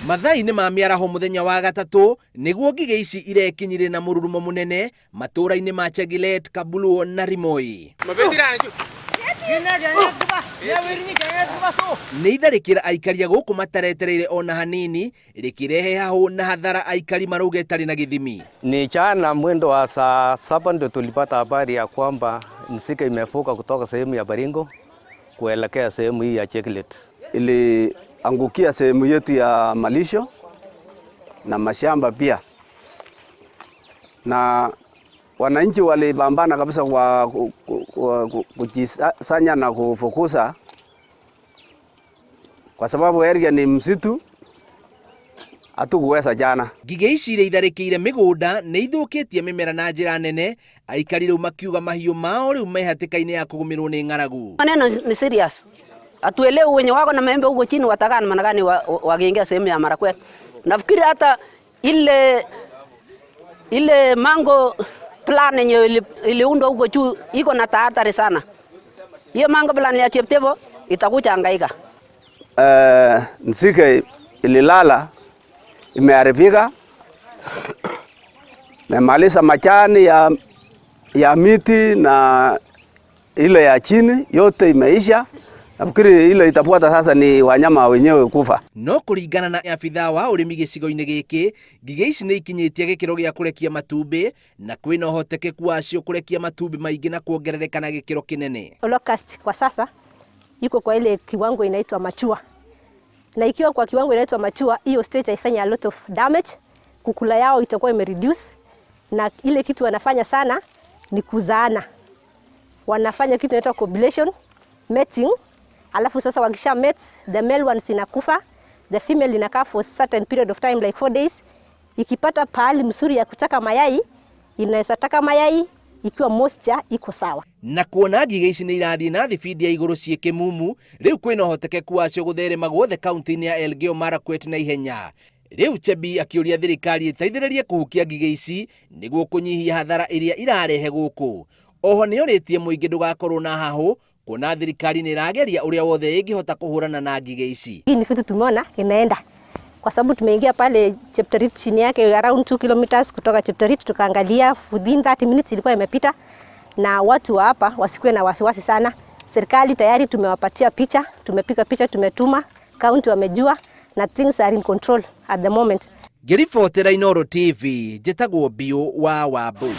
Mathainĩ ma mĩaraho mũthenya wa gatatu nĩguo ngigĩ ici irekinyire na mũrurumo mũnene matũra-inĩ ma Chegilet, Kabuluo na Rimoi. Nĩ itharĩkĩra aikaria gũkũ mataretereire ona hanini rĩkĩrehe hahũ na hathara aikari marauga itarĩ na gĩthimi. Ni jana mwendo wa saa 7 ndio tulipata habari ya kwamba nzige imevuka kutoka sehemu ya Baringo kuelekea sehemu hii ya Chegilet. Iliangukia sehemu yetu ya malisho na mashamba pia, na wananchi walipambana kabisa kwa kujisanya na kufukuza, kwa sababu area ni msitu, hatukuweza jana. Ngigĩ ici iria itharĩkĩire mĩgũnda nĩ ithũkĩtie mĩmera na njĩra nene, aikari rĩu makiuga mahiũ mao rĩu me hatĩka-inĩ ya kũgũmĩrwo nĩ ng'aragu. Maneno ni serious. Atuelewe wenye wako na maembe huko chini watakaa namna gani wakiingia sehemu ya Marakwet. Nafikiri hata ile mango plan yenye iliundwa huko juu iko na tahadhari sana. Hiyo mango plan ya Cheptebo itakuja hangaika. Nzige ililala imeharibika, memaliza majani ya miti na ile ya chini yote imeisha. Nafikiri ile itafuata sasa ni wanyama wenyewe kufa. No kũringana na afitha wa ũrĩmi gĩcigo-inĩ gĩkĩ, ngigĩ ici nĩ ikinyĩtie gĩkĩro gĩa kũrekia matumbĩ na kwĩna ũhotekeku wacio kũrekia matumbĩ maingĩ na kuongerereka na gĩkĩro kĩnene. Locust kwa sasa iko kwa ile kiwango inaitwa mature. Na ikiwa kwa kiwango inaitwa mature, hiyo stage haifanya a lot of damage, kukula yao itakuwa imereduce, na ile kitu wanafanya sana ni kuzaana. Wanafanya kitu inaitwa copulation, mating. Alafu sasa wakisha mate, the male ones inakufa, the female inakaa for certain period of time like 4 days. Ikipata pahali mzuri ya kutaka mayai, inaweza taka mayai ikiwa moisture iko sawa. Na kuona ngigĩ ici nĩ irathiĩ na thibidi ya igũrũ ciĩ kĩmumu, rĩu kwĩna ũhotekeku wacio gũtherema guothe kaunti-inĩ ya Elgeyo Marakwet na ihenya. Rĩu Chebi akĩũria thirikari ĩteithĩrĩrie kũhukia ngigĩ ici nĩguo kũnyihia hathara ĩrĩa irarehe gũkũ. Oho nĩorĩtie mũingĩ ndũgakorwo na hahũ, kuona thirikari nĩ ĩrageria ũrĩa wothe ĩngĩhota kũhũrana na ngigĩ ici. Hii ni vitu tumeona inaenda, kwa sababu tumeingia pale Chepterit, chini yake around 2 kilometers kutoka Chepterit, tukaangalia within 30 minutes ilikuwa imepita, na watu wa hapa wasikuwe na wasiwasi sana. Serikali tayari tumewapatia picha, tumepiga picha, tumetuma, county wamejua, na things are in control at the moment. Ngĩribotera Inooro TV, njĩtagwo Bio wa Wambũi.